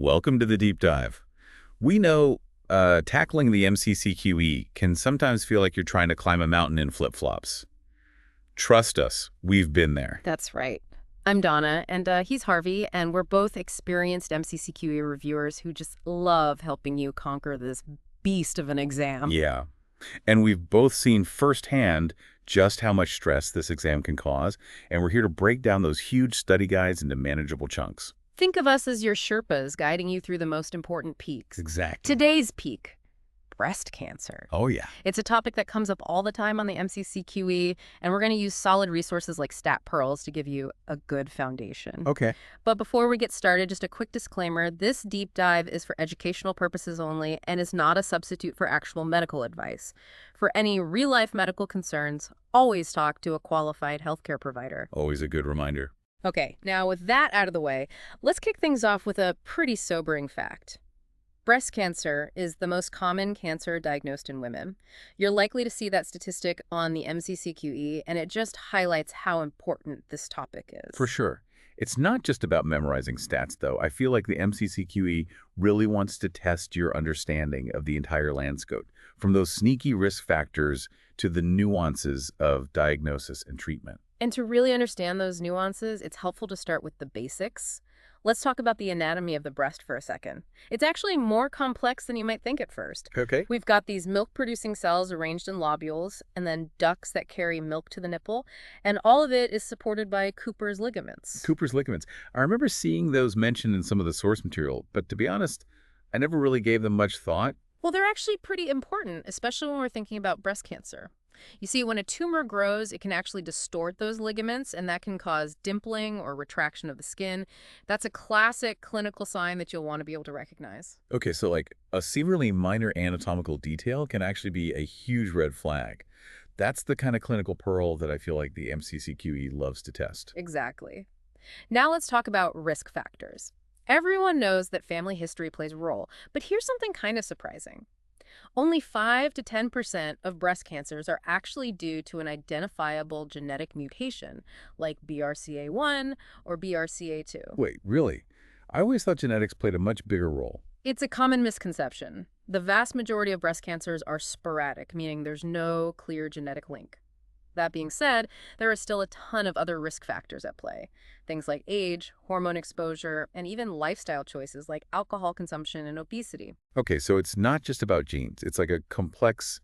Welcome to the deep dive. We know tackling the MCCQE can sometimes feel like you're trying to climb a mountain in flip-flops. Trust us, we've been there. That's right. I'm Donna, and he's Harvey, and we're both experienced MCCQE reviewers who just love helping you conquer this beast of an exam. Yeah. And we've both seen firsthand just how much stress this exam can cause, and we're here to break down those huge study guides into manageable chunks. Think of us as your Sherpas guiding you through the most important peaks. Exactly. Today's peak, breast cancer. Oh, yeah. It's a topic that comes up all the time on the MCCQE, and we're going to use solid resources like Stat Pearls to give you a good foundation. Okay. But before we get started, just a quick disclaimer, this deep dive is for educational purposes only and is not a substitute for actual medical advice. For any real-life medical concerns, always talk to a qualified healthcare provider. Always a good reminder. Okay, now with that out of the way, let's kick things off with a pretty sobering fact. Breast cancer is the most common cancer diagnosed in women. You're likely to see that statistic on the MCCQE, and it just highlights how important this topic is. For sure. It's not just about memorizing stats, though. I feel like the MCCQE really wants to test your understanding of the entire landscape, from those sneaky risk factors to the nuances of diagnosis and treatment. And to really understand those nuances, it's helpful to start with the basics. Let's talk about the anatomy of the breast for a second. It's actually more complex than you might think at first. Okay. We've got these milk-producing cells arranged in lobules, and then ducts that carry milk to the nipple, and all of it is supported by Cooper's ligaments. Cooper's ligaments. I remember seeing those mentioned in some of the source material, but to be honest, I never really gave them much thought. Well, they're actually pretty important, especially when we're thinking about breast cancer. You see, when a tumor grows, it can actually distort those ligaments, and that can cause dimpling or retraction of the skin. That's a classic clinical sign that you'll want to be able to recognize. Okay, so like a severely minor anatomical detail can actually be a huge red flag. That's the kind of clinical pearl that I feel like the MCCQE loves to test. Exactly. Now let's talk about risk factors. Everyone knows that family history plays a role, but here's something kind of surprising. Only 5 to 10% of breast cancers are actually due to an identifiable genetic mutation, like BRCA1 or BRCA2. Wait, really? I always thought genetics played a much bigger role. It's a common misconception. The vast majority of breast cancers are sporadic, meaning there's no clear genetic link. That being said, there are still a ton of other risk factors at play. Things like age, hormone exposure, and even lifestyle choices like alcohol consumption and obesity. Okay, so it's not just about genes. It's like a complex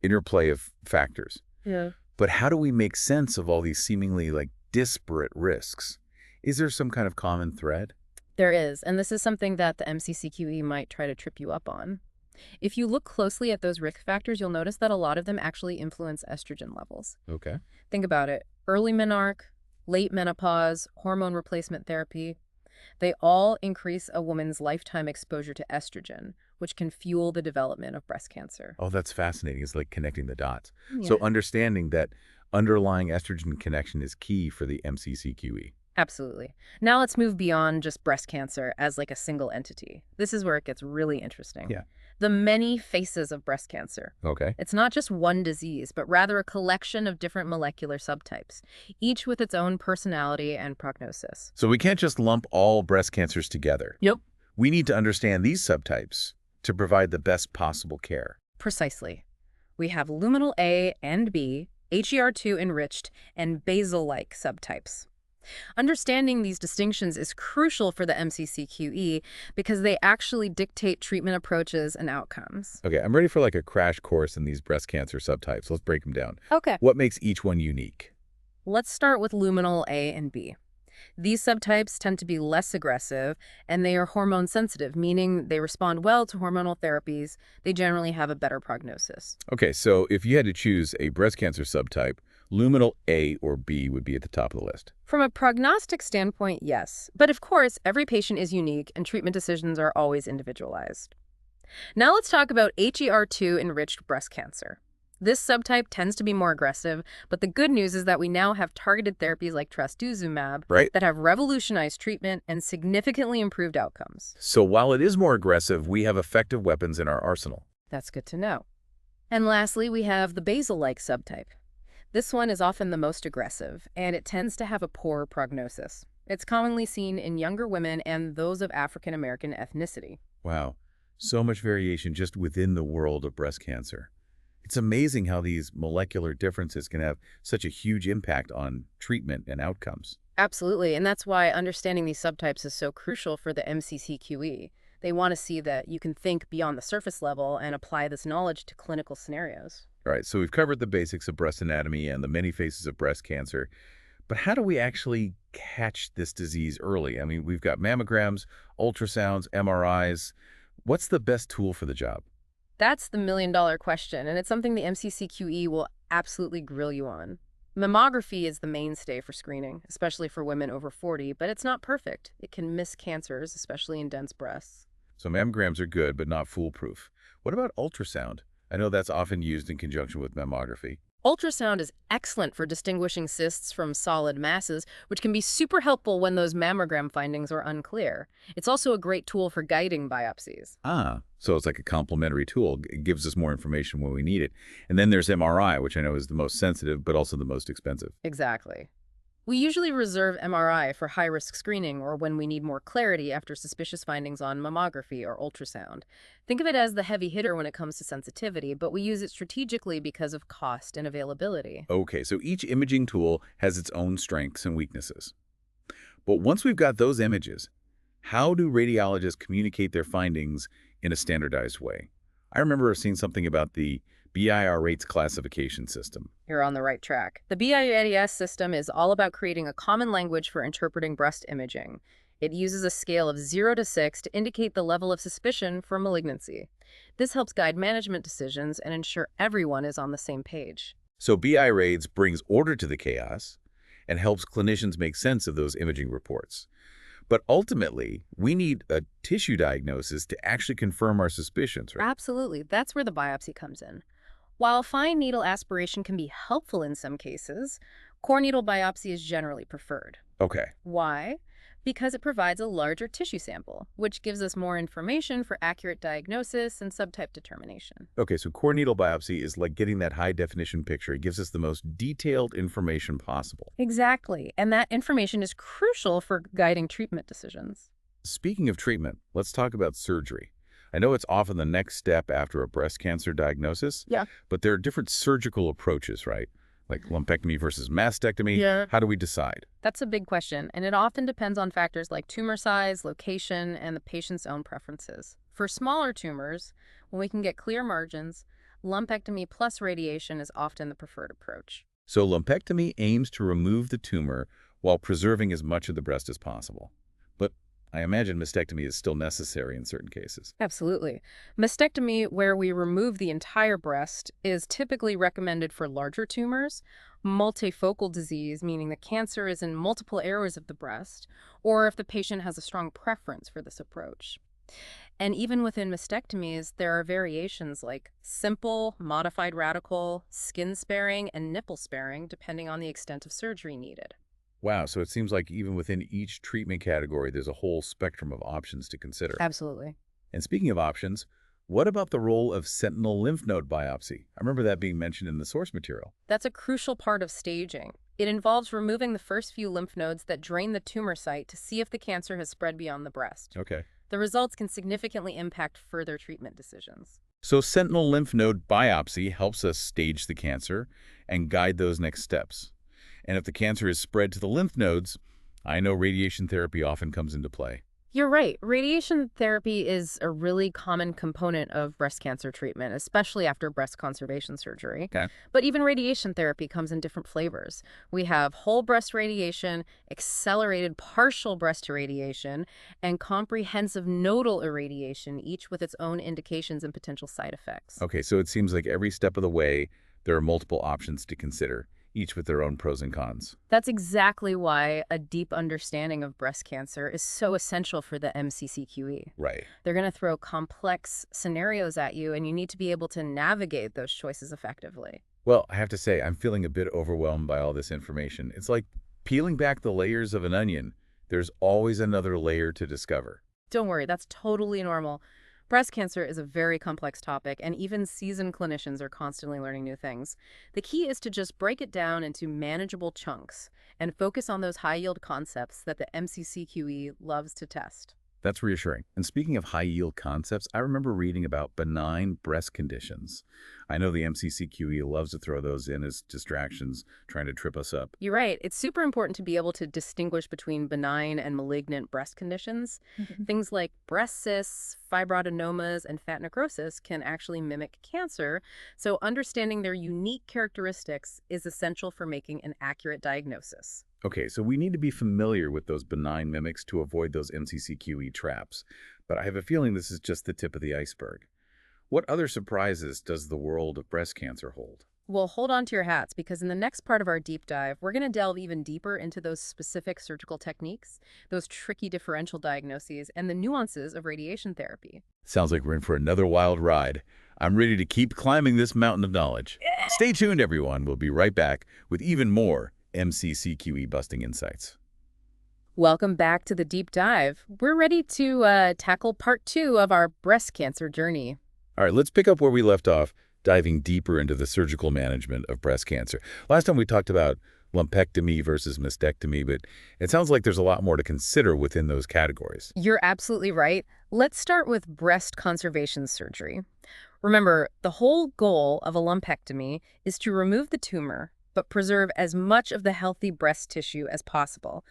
interplay of factors. Yeah. But how do we make sense of all these seemingly like disparate risks? Is there some kind of common thread? There is, and this is something that the MCCQE might try to trip you up on. If you look closely at those risk factors, you'll notice that a lot of them actually influence estrogen levels. Okay. Think about it. Early menarche, late menopause, hormone replacement therapy, they all increase a woman's lifetime exposure to estrogen, which can fuel the development of breast cancer. Oh, that's fascinating. It's like connecting the dots. Yeah. So understanding that underlying estrogen connection is key for the MCCQE. Absolutely. Now let's move beyond just breast cancer as like a single entity. This is where it gets really interesting. Yeah. The many faces of breast cancer. Okay. It's not just one disease, but rather a collection of different molecular subtypes, each with its own personality and prognosis. So we can't just lump all breast cancers together. Yep. We need to understand these subtypes to provide the best possible care. Precisely. We have luminal A and B, HER2 enriched, and basal-like subtypes. Understanding these distinctions is crucial for the MCCQE because they actually dictate treatment approaches and outcomes. Okay, I'm ready for like a crash course in these breast cancer subtypes. Let's break them down. Okay. What makes each one unique? Let's start with luminal A and B. These subtypes tend to be less aggressive, and they are hormone sensitive, meaning they respond well to hormonal therapies. They generally have a better prognosis. Okay, so if you had to choose a breast cancer subtype, luminal A or B would be at the top of the list. From a prognostic standpoint, yes. But of course, every patient is unique, and treatment decisions are always individualized. Now let's talk about HER2 enriched breast cancer. This subtype tends to be more aggressive, but the good news is that we now have targeted therapies like trastuzumab that have revolutionized treatment and significantly improved outcomes. So while it is more aggressive, we have effective weapons in our arsenal. That's good to know. And lastly, we have the basal-like subtype. This one is often the most aggressive, and it tends to have a poor prognosis. It's commonly seen in younger women and those of African American ethnicity. Wow, so much variation just within the world of breast cancer. It's amazing how these molecular differences can have such a huge impact on treatment and outcomes. Absolutely, and that's why understanding these subtypes is so crucial for the MCCQE. They want to see that you can think beyond the surface level and apply this knowledge to clinical scenarios. All right, so we've covered the basics of breast anatomy and the many phases of breast cancer, but how do we actually catch this disease early? I mean, we've got mammograms, ultrasounds, MRIs. What's the best tool for the job? That's the million-dollar question, and it's something the MCCQE will absolutely grill you on. Mammography is the mainstay for screening, especially for women over 40, but it's not perfect. It can miss cancers, especially in dense breasts. So mammograms are good, but not foolproof. What about ultrasound? I know that's often used in conjunction with mammography. Ultrasound is excellent for distinguishing cysts from solid masses, which can be super helpful when those mammogram findings are unclear. It's also a great tool for guiding biopsies. Ah, so it's like a complementary tool. It gives us more information when we need it. And then there's MRI, which I know is the most sensitive, but also the most expensive. Exactly. We usually reserve MRI for high-risk screening or when we need more clarity after suspicious findings on mammography or ultrasound. Think of it as the heavy hitter when it comes to sensitivity, but we use it strategically because of cost and availability. Okay, so each imaging tool has its own strengths and weaknesses. But once we've got those images, how do radiologists communicate their findings in a standardized way? I remember seeing something about the BIR rates classification system. You're on the right track. The BIRADS system is all about creating a common language for interpreting breast imaging. It uses a scale of 0 to 6 to indicate the level of suspicion for malignancy. This helps guide management decisions and ensure everyone is on the same page. So BI RAIDS brings order to the chaos and helps clinicians make sense of those imaging reports. But ultimately, we need a tissue diagnosis to actually confirm our suspicions, right? Absolutely. That's where the biopsy comes in. While fine needle aspiration can be helpful in some cases, core needle biopsy is generally preferred. Okay. Why? Because it provides a larger tissue sample, which gives us more information for accurate diagnosis and subtype determination. Okay, so core needle biopsy is like getting that high-definition picture. It gives us the most detailed information possible. Exactly, and that information is crucial for guiding treatment decisions. Speaking of treatment, let's talk about surgery. I know it's often the next step after a breast cancer diagnosis, Yeah. but there are different surgical approaches, right? Like lumpectomy versus mastectomy. Yeah. How do we decide? That's a big question, and it often depends on factors like tumor size, location, and the patient's own preferences. For smaller tumors, when we can get clear margins, lumpectomy plus radiation is often the preferred approach. So lumpectomy aims to remove the tumor while preserving as much of the breast as possible. But I imagine mastectomy is still necessary in certain cases. Absolutely. Mastectomy, where we remove the entire breast, is typically recommended for larger tumors, multifocal disease, meaning the cancer is in multiple areas of the breast, or if the patient has a strong preference for this approach. And even within mastectomies, there are variations like simple, modified radical, skin sparing, and nipple sparing, depending on the extent of surgery needed. Wow, so it seems like even within each treatment category, there's a whole spectrum of options to consider. Absolutely. And speaking of options, what about the role of sentinel lymph node biopsy? I remember that being mentioned in the source material. That's a crucial part of staging. It involves removing the first few lymph nodes that drain the tumor site to see if the cancer has spread beyond the breast. Okay. The results can significantly impact further treatment decisions. So sentinel lymph node biopsy helps us stage the cancer and guide those next steps. And if the cancer is spread to the lymph nodes, I know radiation therapy often comes into play. You're right. Radiation therapy is a really common component of breast cancer treatment, especially after breast conservation surgery. Okay. But even radiation therapy comes in different flavors. We have whole breast radiation, accelerated partial breast irradiation, and comprehensive nodal irradiation, each with its own indications and potential side effects. Okay, so it seems like every step of the way, there are multiple options to consider, each with their own pros and cons. That's exactly why a deep understanding of breast cancer is so essential for the MCCQE. Right. They're going to throw complex scenarios at you, and you need to be able to navigate those choices effectively. Well, I have to say, I'm feeling a bit overwhelmed by all this information. It's like peeling back the layers of an onion. There's always another layer to discover. Don't worry, that's totally normal. Breast cancer is a very complex topic, and even seasoned clinicians are constantly learning new things. The key is to just break it down into manageable chunks and focus on those high-yield concepts that the MCCQE loves to test. That's reassuring. And speaking of high-yield concepts, I remember reading about benign breast conditions. I know the MCCQE loves to throw those in as distractions, trying to trip us up. You're right. It's super important to be able to distinguish between benign and malignant breast conditions. Things like breast cysts, fibroadenomas, and fat necrosis can actually mimic cancer, so understanding their unique characteristics is essential for making an accurate diagnosis. Okay, so we need to be familiar with those benign mimics to avoid those MCCQE traps. But I have a feeling this is just the tip of the iceberg. What other surprises does the world of breast cancer hold? Well, hold on to your hats because in the next part of our deep dive, we're going to delve even deeper into those specific surgical techniques, those tricky differential diagnoses, and the nuances of radiation therapy. Sounds like we're in for another wild ride. I'm ready to keep climbing this mountain of knowledge. Stay tuned, everyone. We'll be right back with even more MCCQE busting insights. Welcome back to the deep dive. We're ready to tackle part 2 of our breast cancer journey. All right, let's pick up where we left off, diving deeper into the surgical management of breast cancer. Last time we talked about lumpectomy versus mastectomy, but it sounds like there's a lot more to consider within those categories. You're absolutely right. Let's start with breast conservation surgery. Remember, the whole goal of a lumpectomy is to remove the tumor, but preserve as much of the healthy breast tissue as possible.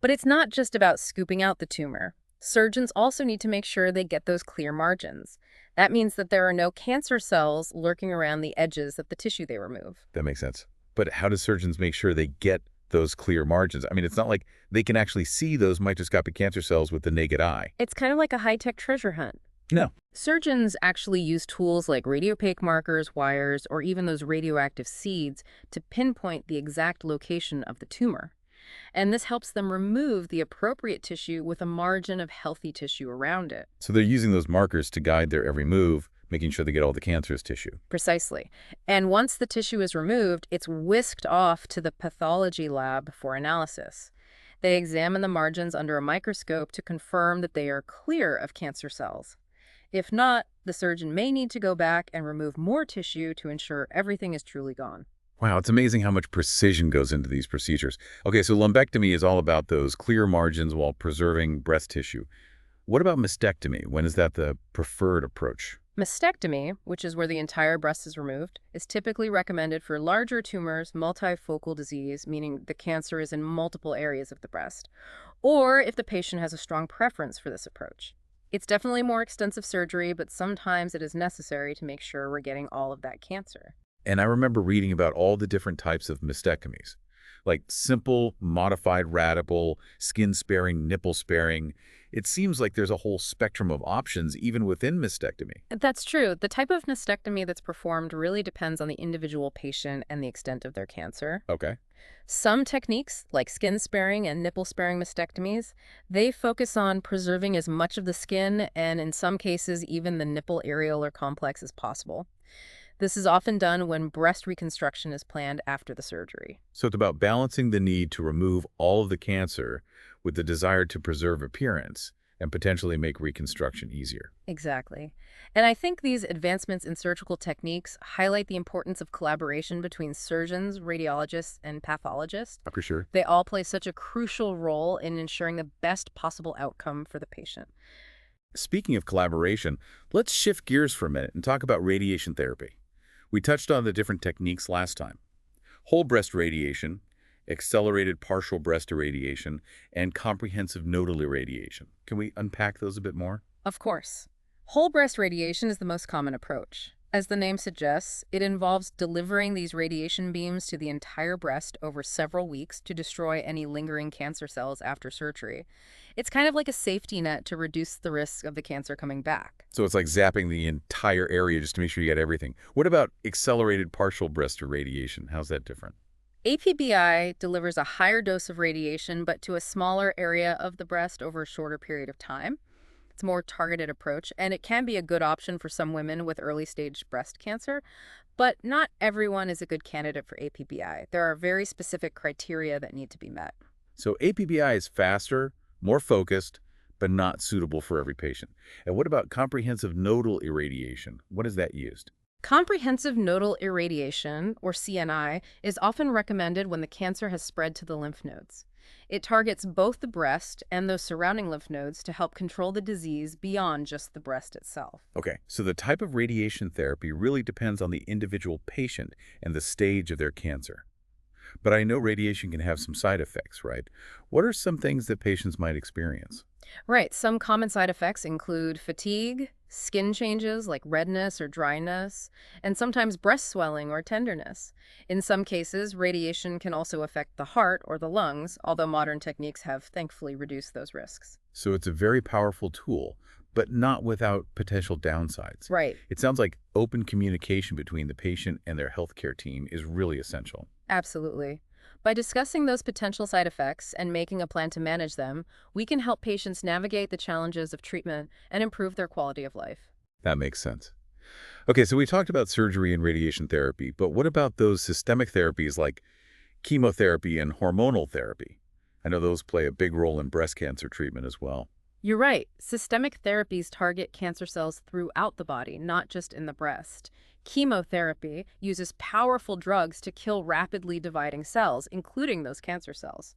But it's not just about scooping out the tumor. Surgeons also need to make sure they get those clear margins. That means that there are no cancer cells lurking around the edges of the tissue they remove. That makes sense. But how do surgeons make sure they get those clear margins? I mean, it's not like they can actually see those microscopic cancer cells with the naked eye. It's kind of like a high-tech treasure hunt. No. Surgeons actually use tools like radiopaque markers, wires, or even those radioactive seeds to pinpoint the exact location of the tumor. And this helps them remove the appropriate tissue with a margin of healthy tissue around it. So they're using those markers to guide their every move, making sure they get all the cancerous tissue. Precisely. And once the tissue is removed, it's whisked off to the pathology lab for analysis. They examine the margins under a microscope to confirm that they are clear of cancer cells. If not, the surgeon may need to go back and remove more tissue to ensure everything is truly gone. Wow, it's amazing how much precision goes into these procedures. Okay, so lumpectomy is all about those clear margins while preserving breast tissue. What about mastectomy? When is that the preferred approach? Mastectomy, which is where the entire breast is removed, is typically recommended for larger tumors, multifocal disease, meaning the cancer is in multiple areas of the breast, or if the patient has a strong preference for this approach. It's definitely more extensive surgery, but sometimes it is necessary to make sure we're getting all of that cancer. And I remember reading about all the different types of mastectomies, like simple, modified radical, skin-sparing, nipple-sparing. It seems like there's a whole spectrum of options even within mastectomy. That's true. The type of mastectomy that's performed really depends on the individual patient and the extent of their cancer. Okay. Some techniques, like skin-sparing and nipple-sparing mastectomies, they focus on preserving as much of the skin and, in some cases, even the nipple areolar complex as possible. This is often done when breast reconstruction is planned after the surgery. So it's about balancing the need to remove all of the cancer with the desire to preserve appearance and potentially make reconstruction easier. Exactly. And I think these advancements in surgical techniques highlight the importance of collaboration between surgeons, radiologists, and pathologists. For sure. They all play such a crucial role in ensuring the best possible outcome for the patient. Speaking of collaboration, let's shift gears for a minute and talk about radiation therapy. We touched on the different techniques last time. Whole breast radiation, accelerated partial breast irradiation, and comprehensive nodal irradiation. Can we unpack those a bit more? Of course. Whole breast radiation is the most common approach. As the name suggests, it involves delivering these radiation beams to the entire breast over several weeks to destroy any lingering cancer cells after surgery. It's kind of like a safety net to reduce the risk of the cancer coming back. So it's like zapping the entire area just to make sure you get everything. What about accelerated partial breast irradiation? How's that different? APBI delivers a higher dose of radiation, but to a smaller area of the breast over a shorter period of time. It's a more targeted approach, and it can be a good option for some women with early-stage breast cancer, but not everyone is a good candidate for APBI. There are very specific criteria that need to be met. So APBI is faster, more focused, but not suitable for every patient. And what about comprehensive nodal irradiation? What is that used? Comprehensive nodal irradiation, or CNI, is often recommended when the cancer has spread to the lymph nodes. It targets both the breast and those surrounding lymph nodes to help control the disease beyond just the breast itself. Okay, so the type of radiation therapy really depends on the individual patient and the stage of their cancer. But I know radiation can have some side effects, right? What are some things that patients might experience? Right, some common side effects include fatigue, skin changes like redness or dryness, and sometimes breast swelling or tenderness. In some cases, radiation can also affect the heart or the lungs, although modern techniques have thankfully reduced those risks. So it's a very powerful tool, but not without potential downsides. Right. It sounds like open communication between the patient and their healthcare team is really essential. Absolutely. By discussing those potential side effects and making a plan to manage them, we can help patients navigate the challenges of treatment and improve their quality of life. That makes sense. Okay, so we talked about surgery and radiation therapy, but what about those systemic therapies like chemotherapy and hormonal therapy? I know those play a big role in breast cancer treatment as well. You're right. Systemic therapies target cancer cells throughout the body, not just in the breast. Chemotherapy uses powerful drugs to kill rapidly dividing cells, including those cancer cells.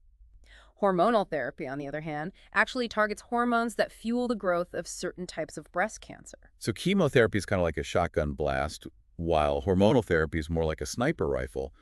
Hormonal therapy, on the other hand, actually targets hormones that fuel the growth of certain types of breast cancer. So chemotherapy is kind of like a shotgun blast, while hormonal therapy is more like a sniper rifle,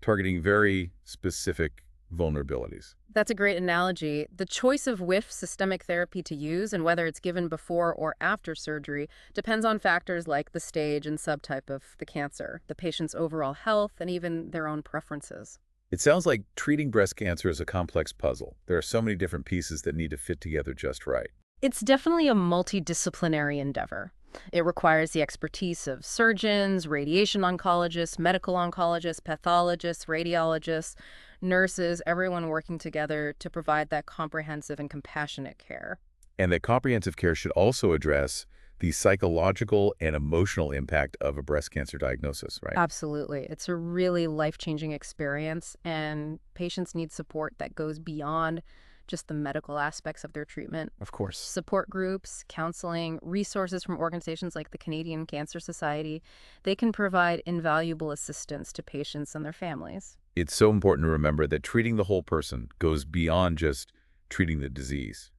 targeting very specific vulnerabilities. That's a great analogy. The choice of which systemic therapy to use and whether it's given before or after surgery depends on factors like the stage and subtype of the cancer, the patient's overall health, and even their own preferences. It sounds like treating breast cancer is a complex puzzle. There are so many different pieces that need to fit together just right. It's definitely a multidisciplinary endeavor. It requires the expertise of surgeons, radiation oncologists, medical oncologists, pathologists, radiologists, nurses, everyone working together to provide that comprehensive and compassionate care. And that comprehensive care should also address the psychological and emotional impact of a breast cancer diagnosis, right? Absolutely. It's a really life-changing experience, and patients need support that goes beyond just the medical aspects of their treatment. Of course. Support groups, counseling, resources from organizations like the Canadian Cancer Society, they can provide invaluable assistance to patients and their families. It's so important to remember that treating the whole person goes beyond just treating the disease.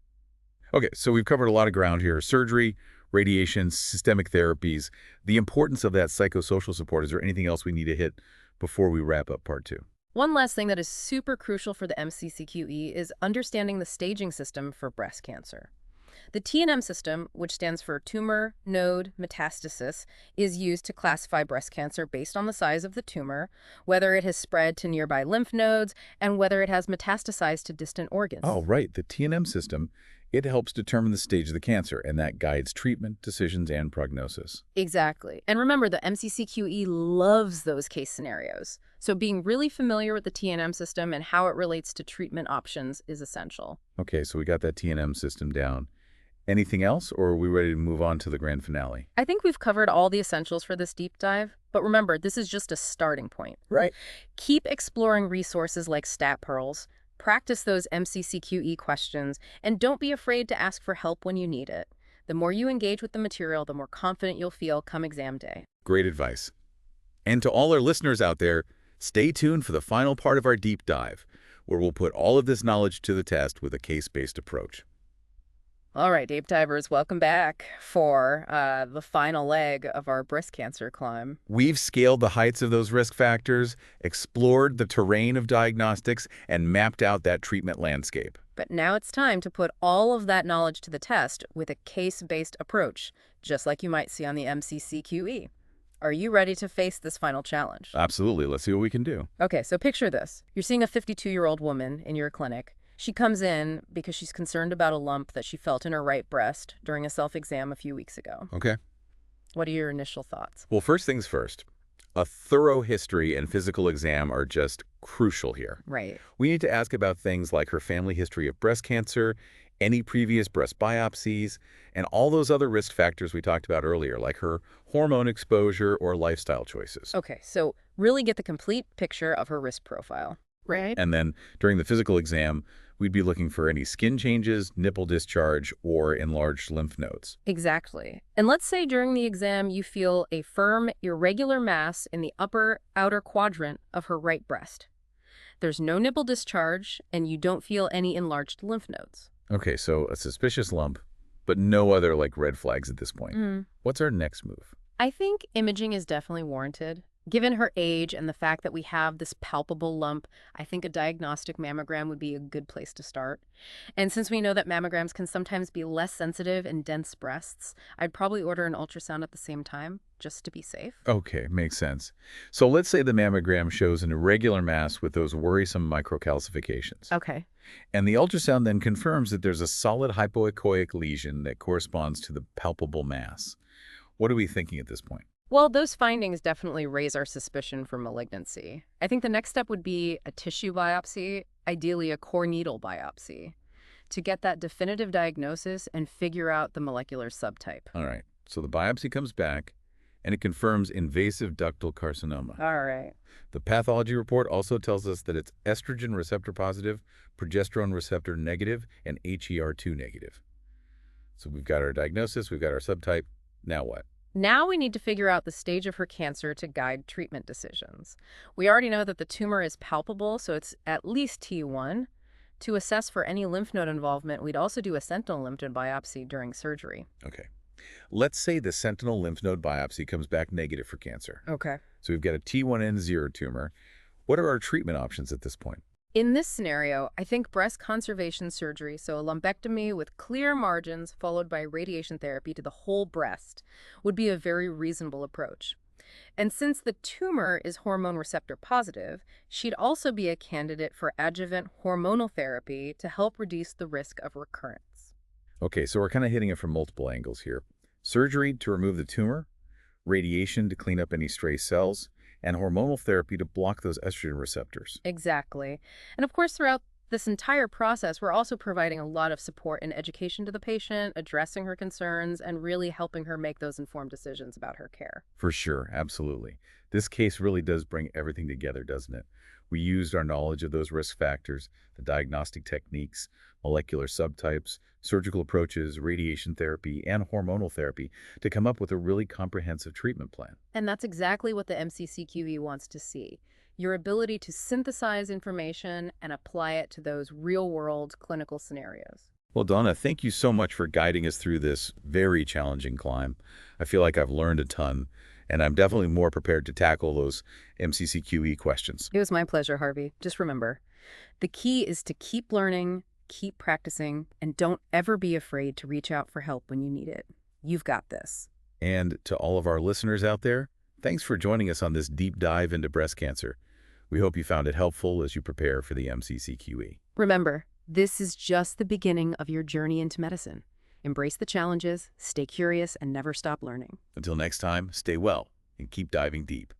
Okay, so we've covered a lot of ground here. Surgery, radiation, systemic therapies, the importance of that psychosocial support. Is there anything else we need to hit before we wrap up part 2? One last thing that is super crucial for the MCCQE is understanding the staging system for breast cancer. The TNM system, which stands for tumor, node, metastasis, is used to classify breast cancer based on the size of the tumor, whether it has spread to nearby lymph nodes, and whether it has metastasized to distant organs. Oh, right. The TNM system, it helps determine the stage of the cancer, and that guides treatment, decisions, and prognosis. Exactly. And remember, the MCCQE loves those case scenarios. So being really familiar with the TNM system and how it relates to treatment options is essential. Okay, so we got that TNM system down. Anything else, or are we ready to move on to the grand finale? I think we've covered all the essentials for this deep dive, but remember, this is just a starting point. Right. Keep exploring resources like Stat Pearls, practice those MCCQE questions, and don't be afraid to ask for help when you need it. The more you engage with the material, the more confident you'll feel come exam day. Great advice. And to all our listeners out there, stay tuned for the final part of our deep dive, where we'll put all of this knowledge to the test with a case-based approach. All right, deep divers, welcome back for the final leg of our breast cancer climb. We've scaled the heights of those risk factors, explored the terrain of diagnostics, and mapped out that treatment landscape. But now it's time to put all of that knowledge to the test with a case-based approach, just like you might see on the MCCQE. Are you ready to face this final challenge? Absolutely. Let's see what we can do. Okay, so picture this. You're seeing a 52-year-old woman in your clinic. She comes in because she's concerned about a lump that she felt in her right breast during a self-exam a few weeks ago. Okay. What are your initial thoughts? Well, first things first. A thorough history and physical exam are just crucial here. Right. We need to ask about things like her family history of breast cancer, any previous breast biopsies, and all those other risk factors we talked about earlier, like her hormone exposure or lifestyle choices. Okay, so really get the complete picture of her risk profile. Right. And then during the physical exam, We'd be looking for any skin changes, nipple discharge, or enlarged lymph nodes. Exactly. And let's say during the exam you feel a firm, irregular mass in the upper outer quadrant of her right breast. There's no nipple discharge, and you don't feel any enlarged lymph nodes. Okay, so a suspicious lump, but no other red flags at this point. What's our next move? I think imaging is definitely warranted. Given her age and the fact that we have this palpable lump, I think a diagnostic mammogram would be a good place to start. And since we know that mammograms can sometimes be less sensitive in dense breasts, I'd probably order an ultrasound at the same time, just to be safe. Okay, makes sense. So let's say the mammogram shows an irregular mass with those worrisome microcalcifications. Okay. And the ultrasound then confirms that there's a solid hypoechoic lesion that corresponds to the palpable mass. What are we thinking at this point? Well, those findings definitely raise our suspicion for malignancy. I think the next step would be a tissue biopsy, ideally a core needle biopsy, to get that definitive diagnosis and figure out the molecular subtype. All right, so the biopsy comes back, and it confirms invasive ductal carcinoma. All right. The pathology report also tells us that it's estrogen receptor positive, progesterone receptor negative, and HER2 negative. So we've got our diagnosis, we've got our subtype. Now what? Now we need to figure out the stage of her cancer to guide treatment decisions. We already know that the tumor is palpable, so it's at least T1. To assess for any lymph node involvement, we'd also do a sentinel lymph node biopsy during surgery. Okay. Let's say the sentinel lymph node biopsy comes back negative for cancer. Okay. So we've got a T1N0 tumor. What are our treatment options at this point? In this scenario, I think breast conservation surgery, so a lumpectomy with clear margins followed by radiation therapy to the whole breast, would be a very reasonable approach. And since the tumor is hormone receptor positive, she'd also be a candidate for adjuvant hormonal therapy to help reduce the risk of recurrence. Okay, so we're kind of hitting it from multiple angles here. Surgery to remove the tumor, radiation to clean up any stray cells, and hormonal therapy to block those estrogen receptors. Exactly. And of course, throughout this entire process, we're also providing a lot of support and education to the patient, addressing her concerns, and really helping her make those informed decisions about her care. For sure, absolutely. This case really does bring everything together, doesn't it? We used our knowledge of those risk factors, the diagnostic techniques, molecular subtypes, surgical approaches, radiation therapy, and hormonal therapy to come up with a really comprehensive treatment plan. And that's exactly what the MCCQE wants to see. Your ability to synthesize information and apply it to those real-world clinical scenarios. Well, Donna, thank you so much for guiding us through this very challenging climb. I feel like I've learned a ton, and I'm definitely more prepared to tackle those MCCQE questions. It was my pleasure, Harvey. Just remember, the key is to keep learning, keep practicing, and don't ever be afraid to reach out for help when you need it. You've got this. And to all of our listeners out there, thanks for joining us on this deep dive into breast cancer. We hope you found it helpful as you prepare for the MCCQE. Remember, this is just the beginning of your journey into medicine. Embrace the challenges, stay curious, and never stop learning. Until next time, stay well and keep diving deep.